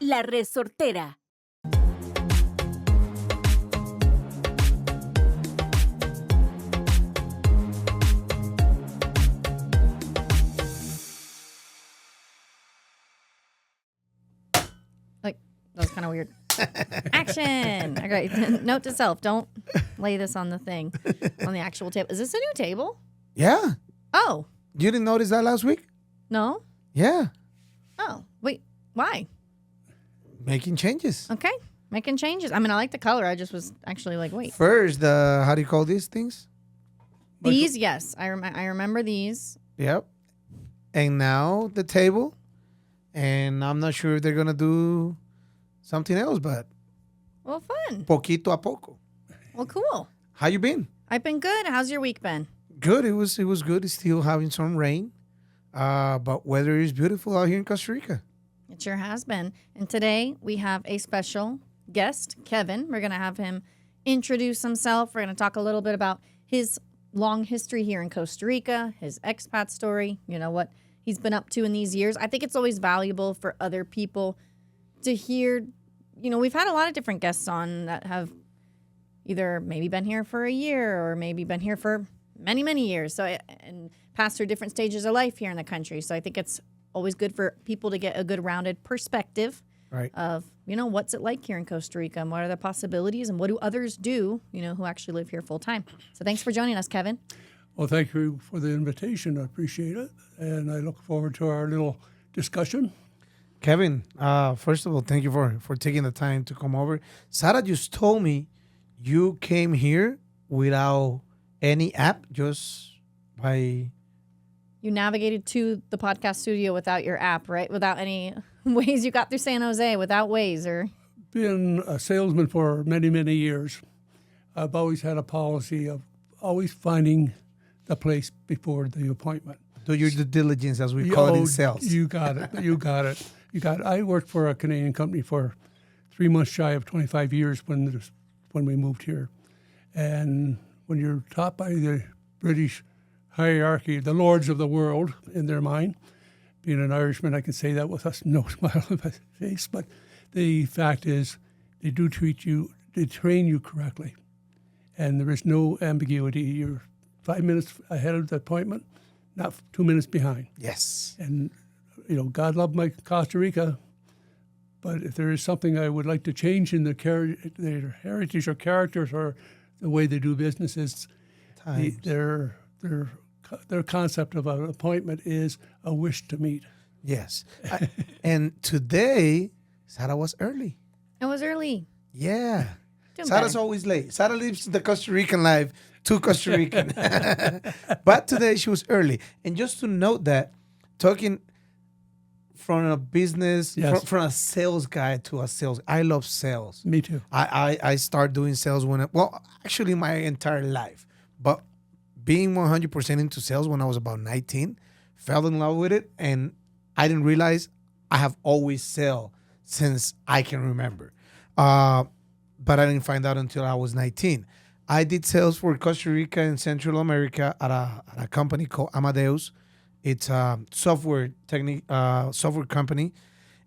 La Resortera. Like, that was kind of weird. Action! Okay, note to self, don't lay this on the thing, on the actual table. Is this a new table? Yeah. Oh, You didn't notice that last week? no? Yeah. Oh, wait, why? Making changes. Okay, making changes. I mean, I like the color. I just was actually like, wait. First, how do you call these things? These, yes. I remember these. Yep. And now the table. And I'm not sure if they're going to do something else, but Well, fun. poquito a poco. Well, cool. How you been? I've been good. How's your week been? Good. It was good. It's still having some rain. But weather is beautiful out here in Costa Rica. It sure has been. And today we have a special guest, Kevin. We're going to have him introduce himself. We're going to talk a little bit about his long history here in Costa Rica, his expat story, you know, what he's been up to in these years. I think it's always valuable for other people to hear, you know, we've had a lot of different guests on that have either maybe been here for a year or maybe been here for many, many years. So, and passed through different stages of life here in the country. So I think it's always good for people to get a good rounded perspective Right. of, you know, what's it like here in Costa Rica and what are the possibilities and what do others do, you know, who actually live here full time. So thanks for joining us, Kevin. Well, thank you for the invitation. I appreciate it. And I look forward to our little discussion. Kevin, first of all, thank you for taking the time to come over. Sarah just told me you came here without any app, just by... You navigated to the podcast studio without your app, right? Without any ways you got through San Jose, without Waze or... Been a salesman for many, many years. I've always had a policy of always finding the place before the appointment. Do your due diligence, as we call it in sales. You got it. You got it. You got it. I worked for a Canadian company for 3 months shy of 25 years when we moved here. And when you're taught by the British hierarchy, the lords of the world in their mind, being an Irishman, I can say that with no smile on my face, but the fact is they do they train you correctly. And there is no ambiguity. You're 5 minutes ahead of the appointment, not 2 minutes behind. Yes. And, you know, God love my Costa Rica, but if there is something I would like to change in their heritage or characters or the way they do business, is their concept of an appointment is a wish to meet. Yes. And today, Sarah was early. It was early. Yeah. Doing Sarah's better. always late. Sarah lives the Costa Rican life to Costa Rican. But today she was early. And just to note that, talking from a business, Yes. from a sales guy to a sales, I love sales. Me too. I start doing sales actually my entire life. But being 100% into sales when I was about 19, fell in love with it. And I didn't realize I have always sold since I can remember. But I didn't find out until I was 19. I did sales for Costa Rica and Central America at a company called Amadeus. It's a software company.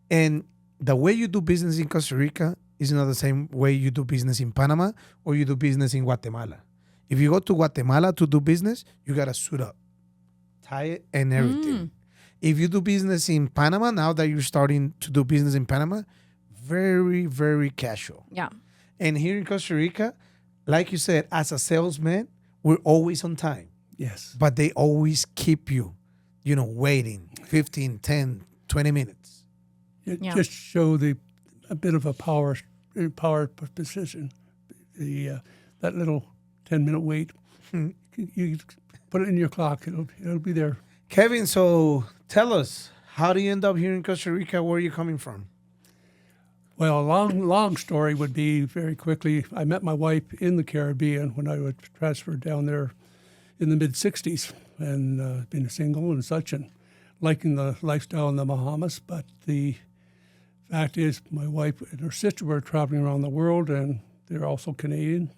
And the way you do business in Costa Rica is not the same way you do business in Panama or you do business in Guatemala. If you go to Guatemala to do business, you got to suit up, tie it, and everything. If you do business in Panama, now that you're starting to do business in Panama, very, very casual. Yeah. And here in Costa Rica, like you said, as a salesman, we're always on time. Yes. But they always keep you, waiting 15, 10, 20 minutes. It Yeah. just show a bit of a power position. That little 10-minute wait, you put it in your clock. It'll be there. Kevin, so tell us, how do you end up here in Costa Rica? Where are you coming from? Well, a long story would be very quickly. I met my wife in the Caribbean when I was transferred down there in the mid-'60s, and being single and such, and liking the lifestyle in the Bahamas. But the fact is, my wife and her sister were traveling around the world, and they're also Canadian.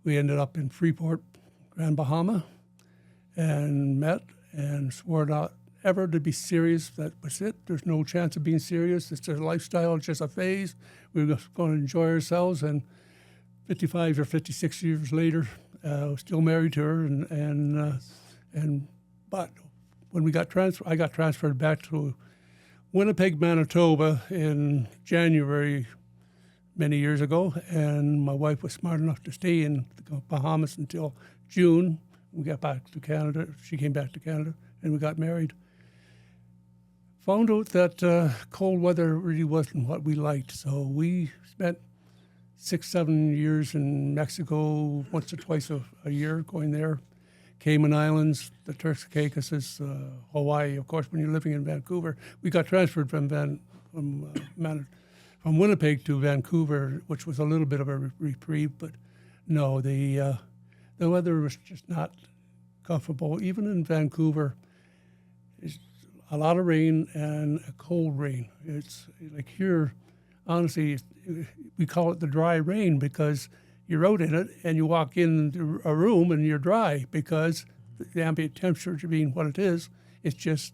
We ended up in Freeport, Grand Bahama, and met and swore out ever to be serious. That was it. There's no chance of being serious. It's just a lifestyle. It's just a phase. We're just going to enjoy ourselves. And 55 or 56 years later, still married to her. But when we got transferred, I got transferred back to Winnipeg, Manitoba in January many years ago, and my wife was smart enough to stay in the Bahamas until June. We got back to Canada. She came back to Canada, and we got married. Found out that cold weather really wasn't what we liked, so we spent 6-7 years in Mexico, once or twice a year, going there. Cayman Islands, the Turks and Caicos, Hawaii. Of course, when you're living in Vancouver, we got transferred from Winnipeg to Vancouver, which was a little bit of a reprieve. But no, the weather was just not comfortable. Even in Vancouver, it's a lot of rain and a cold rain. It's like here, honestly, we call it the dry rain because you're out in it and you walk in a room and you're dry because the ambient temperature being what it is, it's just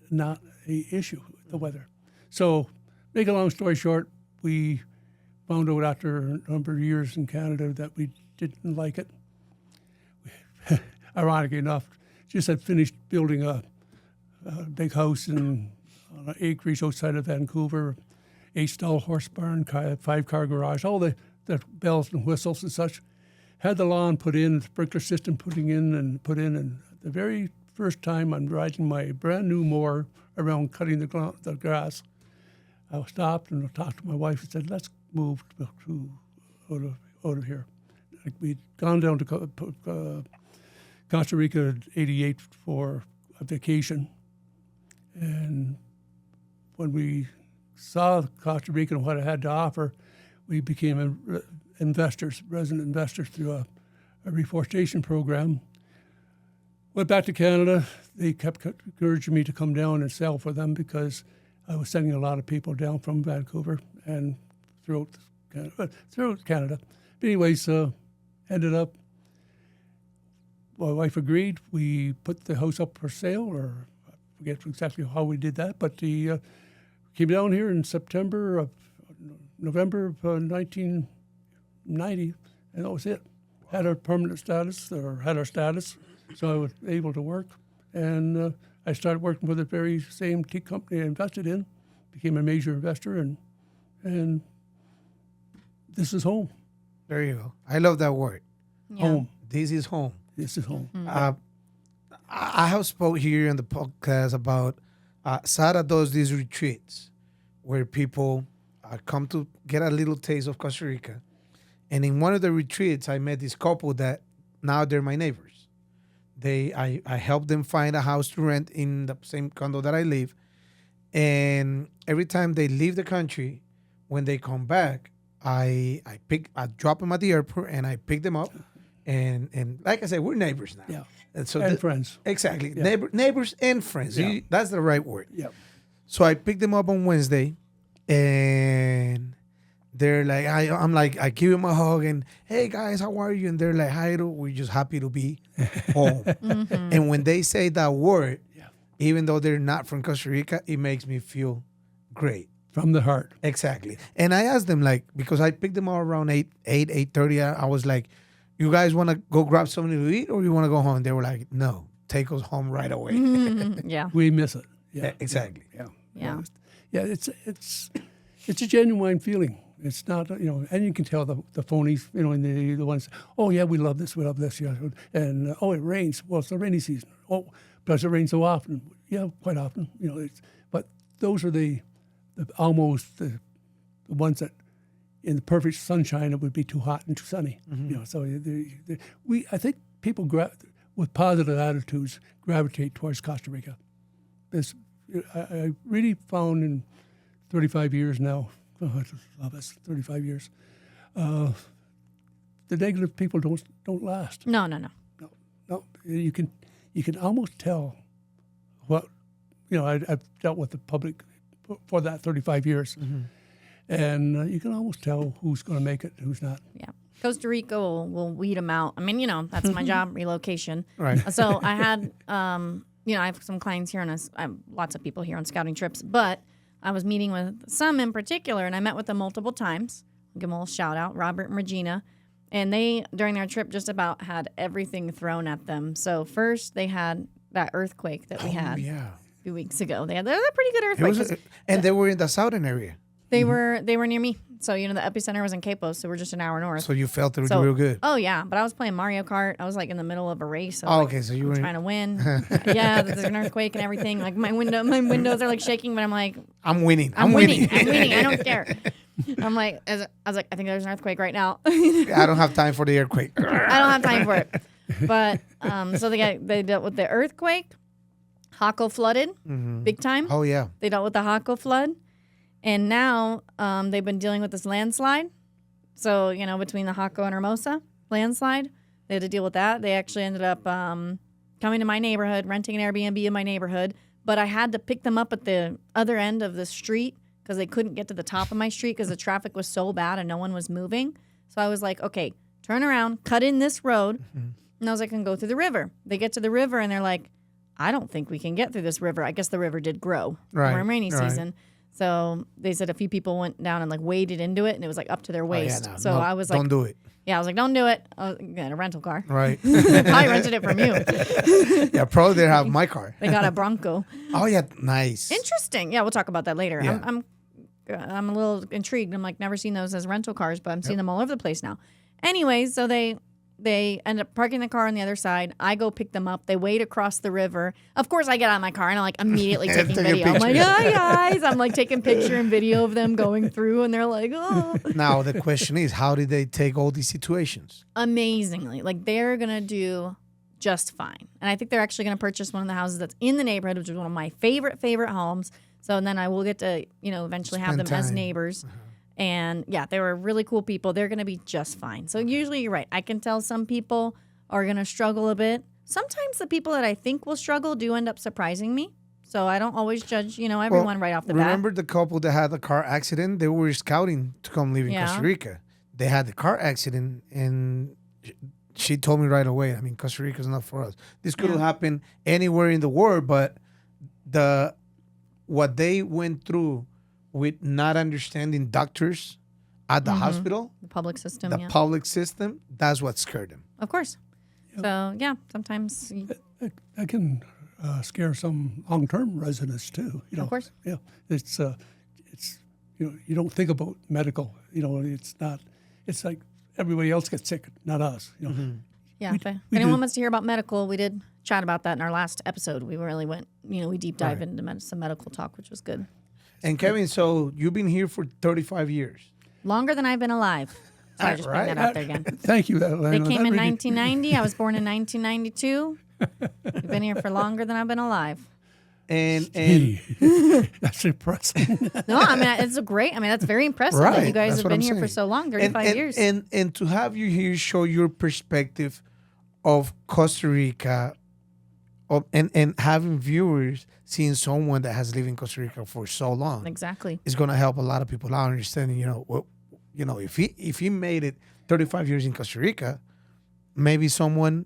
not an issue, the weather. So, make a long story short, we found out after a number of years in Canada that we didn't like it. Ironically enough, just had finished building a big house on an acreage outside of Vancouver, 8-stall horse barn, 5-car garage, all the bells and whistles and such. Had the lawn put in, sprinkler system put in, and the very first time I'm riding my brand new mower around cutting the grass, I stopped and I talked to my wife and said, let's move out of here. Like we'd gone down to Costa Rica in '88 for a vacation. And when we saw Costa Rica and what it had to offer, we became resident investors through a reforestation program. Went back to Canada. They kept encouraging me to come down and sell for them because I was sending a lot of people down from Vancouver and throughout Canada. But anyways, ended up, my wife agreed. We put the house up for sale, or I forget exactly how we did that, but the came down here in November of 1990, and that was it. Had our permanent status, or had our status, so I was able to work. And I started working with the very same tea company I invested in, became a major investor, and this is home. There you go. I love that word. Yeah. Home. This is home. This is home. I have spoke here in the podcast about Sara does these retreats where people come to get a little taste of Costa Rica. And in one of the retreats, I met this couple that now they're my neighbors. I helped them find a house to rent in the same condo that I live. And every time they leave the country, when they come back, I drop them at the airport and I pick them up. And like I said, we're neighbors now. Yeah. And so Friends. Exactly. Yeah. Neighbors and friends. Yeah. That's the right word. Yeah. So I picked them up on Wednesday, and they're like, I give them a hug, and hey guys, how are you? And they're like, hi, we're just happy to be home. Mm-hmm. And when they say that word, Yeah. even though they're not from Costa Rica, it makes me feel great. From the heart. Exactly. And I asked them, like, because I picked them up around 8:30, I was like, you guys want to go grab something to eat, or you want to go home? They were like, no, take us home right away. Yeah. We miss it. Yeah. Exactly. Yeah. Yeah. Yeah. It's a genuine feeling. It's not, and you can tell the phonies, and the ones, oh yeah, we love this, yeah, and oh, it rains. Well, it's the rainy season. Oh, does it rain so often? Yeah, quite often. But those are the ones that, in the perfect sunshine, it would be too hot and too sunny. Mm-hmm. So I think people with positive attitudes gravitate towards Costa Rica. I really found in 35 years now, that's 35 years, the negative people don't last. No. No, you can almost tell what, I've dealt with the public for that 35 years. Mm-hmm. And you can almost tell who's going to make it and who's not. Yeah. Costa Rica will weed them out. I mean, that's my job, relocation. Right. So I had, I have some clients here I have lots of people here on scouting trips, but I was meeting with some in particular, and I met with them multiple times. I'll give them a little shout out, Robert and Regina. And they, during their trip, just about had everything thrown at them. So first they had that earthquake that we had a few weeks ago. They had a pretty good earthquake. And they were in the southern area. They were near me. So, the epicenter was in Capos, so we're just an hour north. So you felt it real good. Oh, yeah. But I was playing Mario Kart. I was like in the middle of a race. Okay. So you were trying to win. Yeah, there's an earthquake and everything. Like my windows are like shaking, but I'm like, I'm winning. I'm winning. I'm winning. I don't care. I'm like, I was like, I think there's an earthquake right now. I don't have time for the earthquake. I don't have time for it. But so they dealt with the earthquake. Jaco flooded big time. Oh, yeah. They dealt with the Jaco flood. And now they've been dealing with this landslide. So, between the Jaco and Hermosa landslide, they had to deal with that. They actually ended up coming to my neighborhood, renting an Airbnb in my neighborhood. But I had to pick them up at the other end of the street because they couldn't get to the top of my street because the traffic was so bad and no one was moving. So I was like, okay, turn around, cut in this road. And I was like, I can go through the river. They get to the river and they're like, I don't think we can get through this river. I guess the river did grow. Right. We're in rainy season. So they said a few people went down and like waded into it and it was like up to their waist. I was like, don't do it. Yeah, I was like, don't do it. I got a rental car. Right. I rented it from you. Yeah, probably they have my car. They got a Bronco. Oh, yeah. Nice. Interesting. Yeah, we'll talk about that later. Yeah. I'm a little intrigued. I'm like, never seen those as rental cars, but I'm seeing them all over the place now. Anyways, so they end up parking the car on the other side. I go pick them up. They wade across the river. Of course, I get out of my car and I'm like immediately taking video. I'm like, hi guys. I'm like taking picture and video of them going through, and they're like, oh. Now the question is, how did they take all these situations? Amazingly, like they're gonna do just fine. And I think they're actually gonna purchase one of the houses that's in the neighborhood, which is one of my favorite homes. So and then I will get to eventually have them as neighbors. And yeah, they were really cool people. They're going to be just fine. So usually you're right. I can tell some people are going to struggle a bit. Sometimes the people that I think will struggle do end up surprising me. So I don't always judge, everyone right off the bat. Remember the couple that had the car accident? They were scouting to come live in Costa Rica. They had the car accident, and she told me right away, Costa Rica is not for us. This could have happened anywhere in the world, but what they went through with not understanding doctors at the hospital, the public system, public system, that's what scared them. Of course. Yep. So yeah, sometimes I can scare some long-term residents too. Of course. Yeah, it's you don't think about medical. It's not. It's like everybody else gets sick, not us. Yeah. If anyone wants to hear about medical, we did chat about that in our last episode. We really went, we deep dive into some medical talk, which was good. And Kevin, so you've been here for 35 years. Longer than I've been alive. Sorry, just putting that out there again. Thank you, Atlanta. They came in 1990. I was born in 1992. You've been here for longer than I've been alive. And that's impressive. No, it's great. That's very impressive that you guys have been here for so long, 35 years. And to have you here show your perspective of Costa Rica, and having viewers seeing someone that has lived in Costa Rica for so long, exactly, is going to help a lot of people out understanding. If he made it 35 years in Costa Rica, maybe someone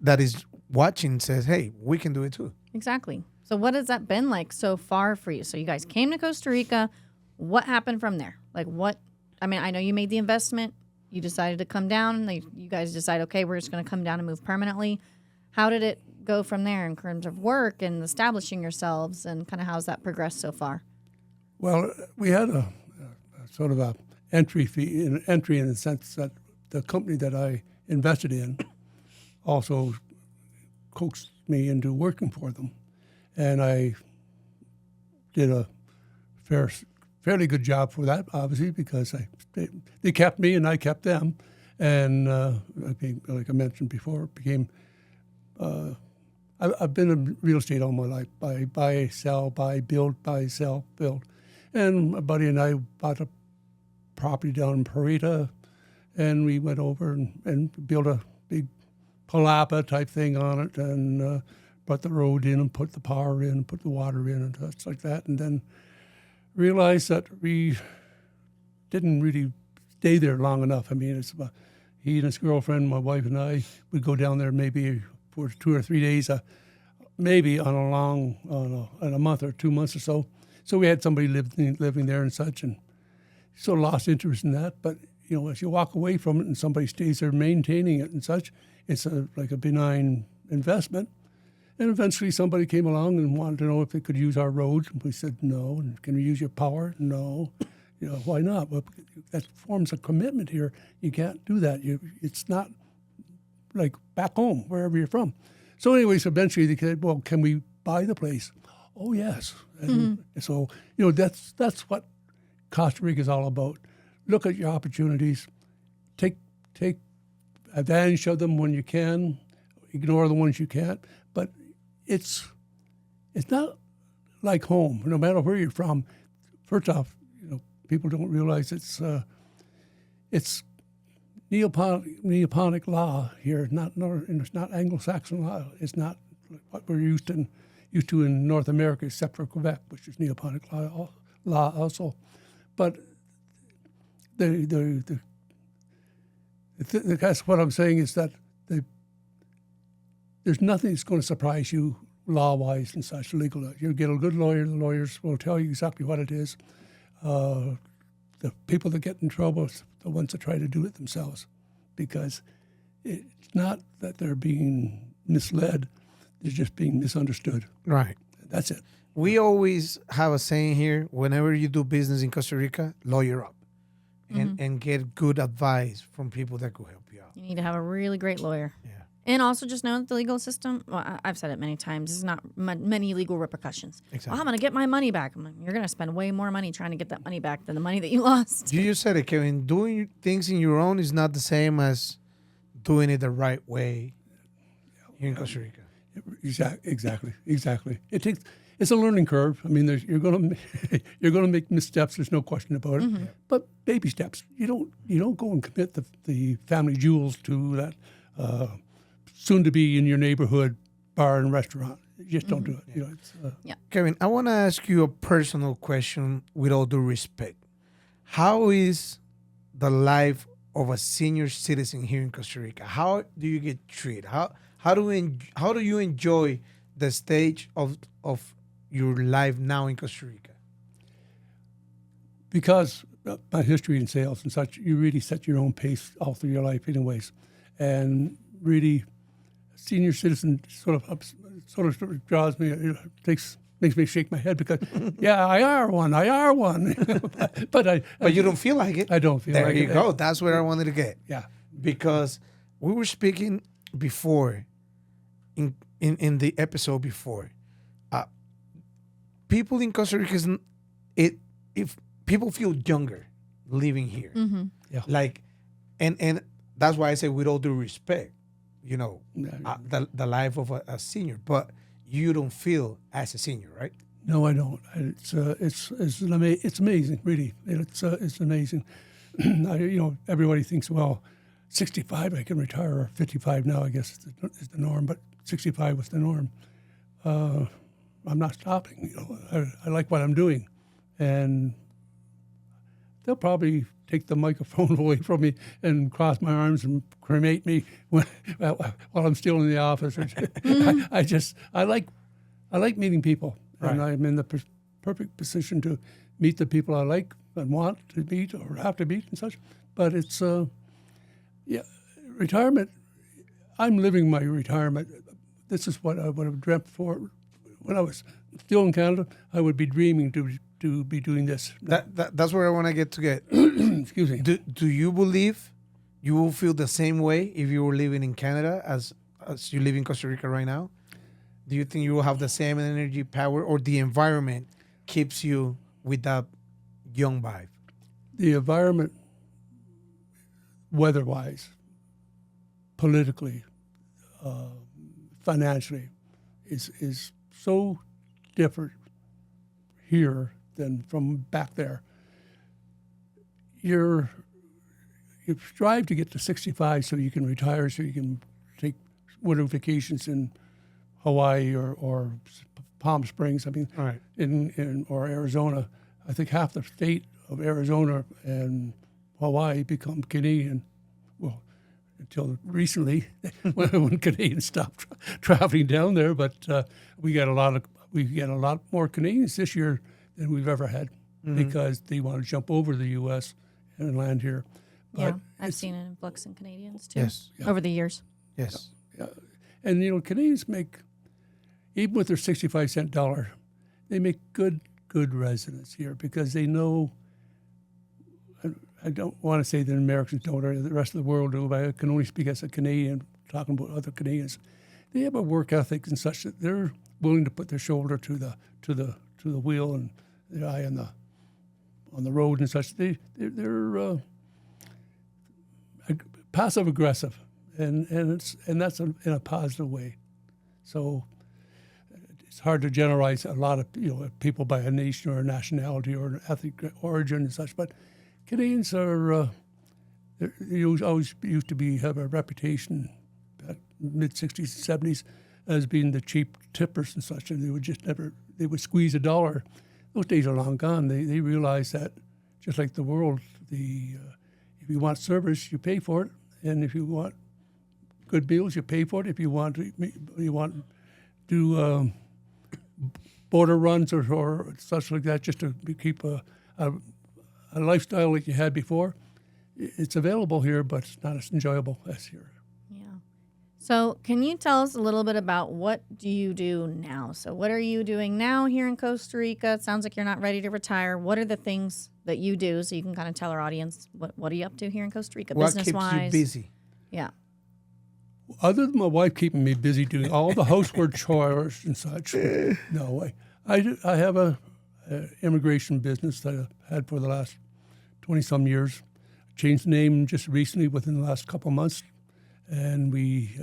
that is watching says, "Hey, we can do it too." Exactly. So, what has that been like so far for you? So, you guys came to Costa Rica. What happened from there? Like, what? I know you made the investment. You decided to come down. You guys decide, okay, we're just going to come down and move permanently. How did it go from there in terms of work and establishing yourselves, and kind of how's that progressed so far? Well, we had a sort of a entry in the sense that the company that I invested in also coaxed me into working for them, and I did a fairly good job for that, obviously, because they kept me and I kept them, and like I mentioned before, I've been in real estate all my life. Buy, sell, buy, build, buy, sell, build. And my buddy and I bought a property down in Parita, and we went over and built a big palapa type thing on it, and put the road in and put the power in and put the water in and stuff like that. And then realized that we didn't really stay there long enough. It's he and his girlfriend, my wife and I, would go down there maybe for 2 or 3 days maybe on a month or 2 months or so. So we had somebody living there and such, and so lost interest in that. But as you walk away from it and somebody stays there maintaining it and such, it's like a benign investment. And eventually somebody came along and wanted to know if they could use our roads. And we said, no. And can we use your power? No. Why not? Well, that forms a commitment here. You can't do that. It's not like back home, wherever you're from. So anyways, eventually they said, well, can we buy the place? Oh, yes. And so, that's what Costa Rica is all about. Look at your opportunities. Take advantage of them when you can. Ignore the ones you can't. But it's not like home, no matter where you're from. First off, people don't realize it's Neoponic law here. It's not Anglo-Saxon law. It's not what we're used to in North America, except for Quebec, which is Neoponic law also. But that's what I'm saying is that there's nothing that's going to surprise you law-wise and such, legal. You get a good lawyer, the lawyers will tell you exactly what it is. The people that get in trouble are the ones that try to do it themselves, because it's not that they're being misled, they're just being misunderstood. Right. That's it. We always have a saying here, whenever you do business in Costa Rica, lawyer up and get good advice from people that could help you out. You need to have a really great lawyer. Yeah. And also just know that the legal system, well, I've said it many times, there's not many legal repercussions. Exactly. Well, I'm going to get my money back. I'm like, you're going to spend way more money trying to get that money back than the money that you lost. You just said it, Kevin. Doing things in your own is not the same as doing it the right way here in Costa Rica. Exactly. It's a learning curve. I mean, you're going to make missteps. There's no question about it. But baby steps. You don't go and commit the family jewels to that soon to be in your neighborhood bar and restaurant. You just don't do it. Kevin, I want to ask you a personal question with all due respect. How is the life of a senior citizen here in Costa Rica? How do you get treated? How do you enjoy the stage of your life now in Costa Rica? Because my history in sales and such, you really set your own pace all through your life anyways. And really, senior citizen sort of draws me, makes me shake my head because, yeah, I are one. but you don't feel like it. I don't feel like it. There you go. That's where I wanted to get. Yeah. Because we were speaking before, in the episode before, people in Costa Rica, if people feel younger living here, like, and that's why I say with all due respect, the life of a senior, but you don't feel as a senior, right? No, I don't. It's amazing, really. It's amazing. Everybody thinks, well, 65 I can retire, or 55 now I guess is the norm, but 65 was the norm. I'm not stopping. I like what I'm doing, and they'll probably take the microphone away from me and cross my arms and cremate me while I'm still in the office. I like meeting people, and I'm in the perfect position to meet the people I like and want to meet or have to meet and such. But it's retirement. I'm living my retirement. This is what I would have dreamt for when I was still in Canada. I would be dreaming to be doing this. That's where I want to get. Excuse me. Do you believe you will feel the same way if you were living in Canada as you live in Costa Rica right now? Do you think you will have the same energy, power, or the environment keeps you with that young vibe? The environment, weather-wise, politically, financially, is so different here than from back there. You strive to get to 65 so you can retire, so you can take winter vacations in Hawaii or Palm Springs. I mean, right. or Arizona. I think half the state of Arizona and Hawaii become Canadian. Well, until recently when Canadians stopped traveling down there. But we get a lot more Canadians this year than we've ever had because they want to jump over the U.S. and land here. But Yeah, I've seen an influx in Canadians too Yes. over the years. Yes. And Canadians make, even with their 65-cent dollar, they make good residents here because they know. I don't want to say that Americans don't or the rest of the world do, but I can only speak as a Canadian, talking about other Canadians. They have a work ethic and such that they're willing to put their shoulder to the wheel and the eye on the road and such. They're passive aggressive, and that's in a positive way. So it's hard to generalize a lot of people by a nation or a nationality or an ethnic origin and such, but Canadians are always used to have a reputation back mid 60s and 70s as being the cheap tippers and such, and they would squeeze a dollar. Those days are long gone. They realize that just like the world, if you want service, you pay for it, and if you want good meals, you pay for it. If you want to do border runs or such like that, just to keep a lifestyle like you had before, it's available here, but it's not as enjoyable as here. Yeah. So can you tell us a little bit about what do you do now? So what are you doing now here in Costa Rica? It sounds like you're not ready to retire. What are the things that you do so you can kind of tell our audience what are you up to here in Costa Rica, What keeps business-wise? you busy? Yeah. Other than my wife keeping me busy doing all the housework chores and such, no, I have a immigration business that I've had for the last 20-some years. Changed the name just recently within the last couple of months. And we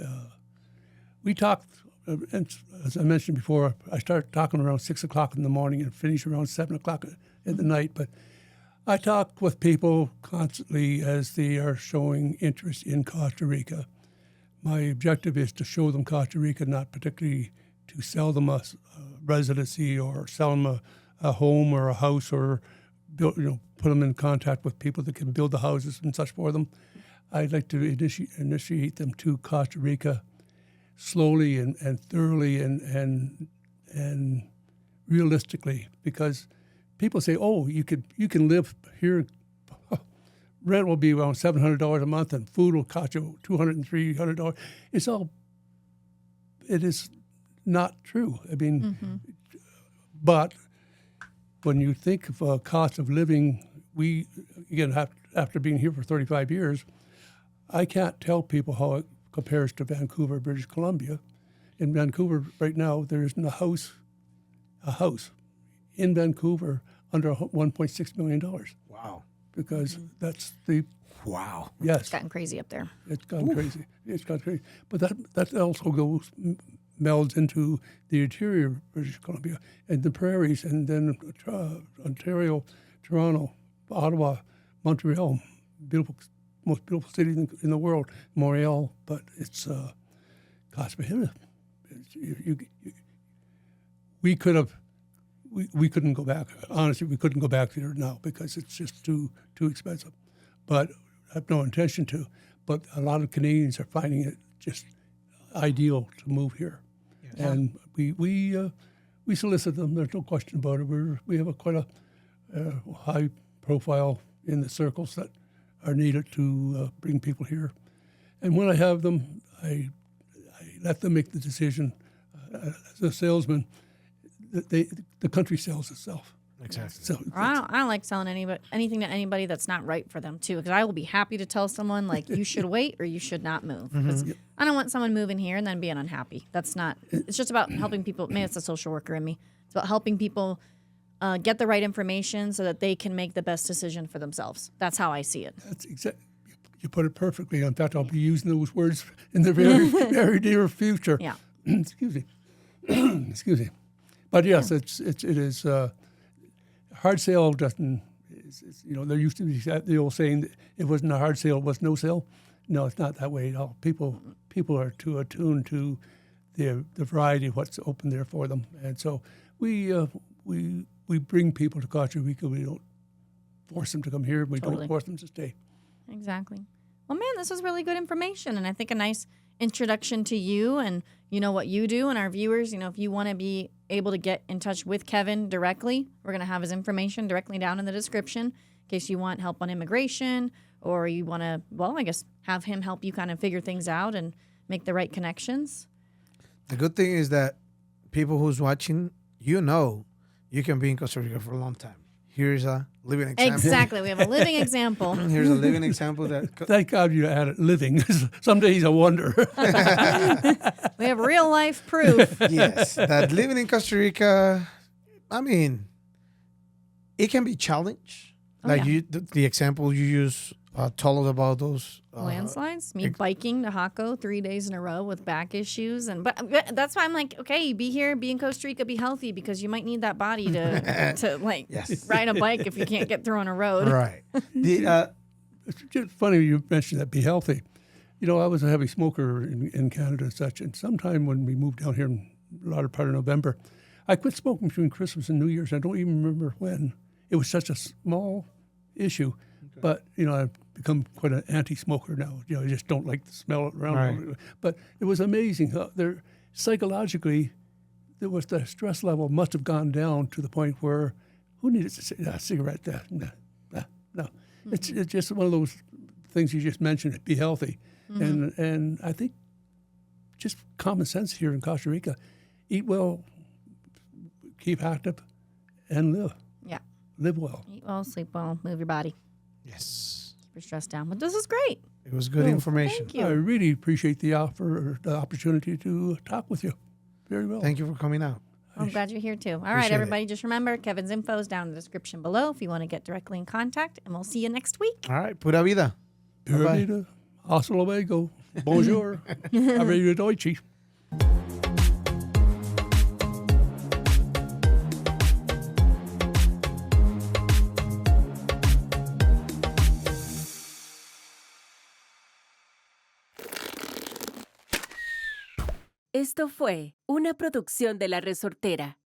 talked, and as I mentioned before, I start talking around 6 o'clock in the morning and finish around 7 o'clock at the night. But I talk with people constantly as they are showing interest in Costa Rica. My objective is to show them Costa Rica, not particularly to sell them a residency or sell them a home or a house or put them in contact with people that can build the houses and such for them. I'd like to initiate them to Costa Rica slowly and thoroughly and realistically, because people say, "Oh, you can live here. Rent will be around $700 a month, and food will cost you $200 and $300." It is not true. I mean, but when you think of a cost of living, after being here for 35 years, I can't tell people how it compares to Vancouver, British Columbia. In Vancouver right now, there isn't a house in Vancouver under $1.6 million. Wow. Because that's the Wow. yes. It's gotten crazy up there. It's gone crazy. It's gone crazy. But that also melds into the interior of British Columbia and the prairies, and then Ontario, Toronto, Ottawa, Montreal, most beautiful city in the world, Montreal. But it's cost prohibitive. We couldn't go back. Honestly, we couldn't go back there now because it's just too expensive. But I have no intention to. But a lot of Canadians are finding it just ideal to move here, and we solicit them. There's no question about it. We have quite a high profile in the circles that are needed to bring people here. And when I have them, I let them make the decision. As a salesman, the country sells itself. Exactly. So I don't like selling anything to anybody that's not right for them too, because I will be happy to tell someone like you should wait or you should not move. 'Cause I don't want someone moving here and then being unhappy. That's not. It's just about helping people. Maybe it's a social worker in me. It's about helping people get the right information so that they can make the best decision for themselves. That's how I see it. that's exactly. You put it perfectly. In fact, I'll be using those words in the very, very near future. Yeah. Excuse me. Excuse me. But yes, it is. Hard sale doesn't. There used to be the old saying that it wasn't a hard sale, it was no sale. No, it's not that way at all. People are too attuned to the variety of what's open there for them, and so we bring people to Costa Rica. We don't force them to come here. We Totally. don't force them to stay. Exactly. Well, man, this was really good information, and I think a nice introduction to you and what you do, and our viewers. If you want to be able to get in touch with Kevin directly, we're going to have his information directly down in the description in case you want help on immigration or you want to, I guess, have him help you kind of figure things out and make the right connections. The good thing is that people who's watching, you can be in Costa Rica for a long time. Here's a living example. Exactly. We have a living example. Here's a living example that. Thank God you added living. Some days I wonder. We have real life proof. Yes, that living in Costa Rica, I mean, it can be challenged. Like the example you use told us about those Landslides. Me biking to Jaco 3 days in a row with back issues, but that's why I'm like, okay, be here, be in Costa Rica, be healthy because you might need that body to ride a bike if you can't get through on a road. Right. It's just funny you mentioned that, be healthy. I was a heavy smoker in Canada and such, and sometime when we moved down here in the latter part of November, I quit smoking between Christmas and New Year's. I don't even remember when. It was such a small issue, but, I've become quite an anti-smoker now. I just don't like the smell around. Right. But it was amazing how psychologically, the stress level must have gone down to the point where who needed a cigarette? No. Mm-hmm. It's just one of those things you just mentioned, be healthy. Mm-hmm. And I think just common sense here in Costa Rica, eat well, keep active, and live. Yeah. Live well. Eat well, sleep well, move your body. Yes. Keep your stress down. But this is great. It was good information. Thank you. I really appreciate the opportunity to talk with you. Very well. Thank you for coming out. I'm glad you're here too. All right, Appreciate everybody, just remember Kevin's info is down in the description below if you want to get directly in contact, and we'll see you next week. All right. Pura vida. Pura vida. Hasta luego. Bonjour. Arrivederci. Esto fue una producción de La Resortera.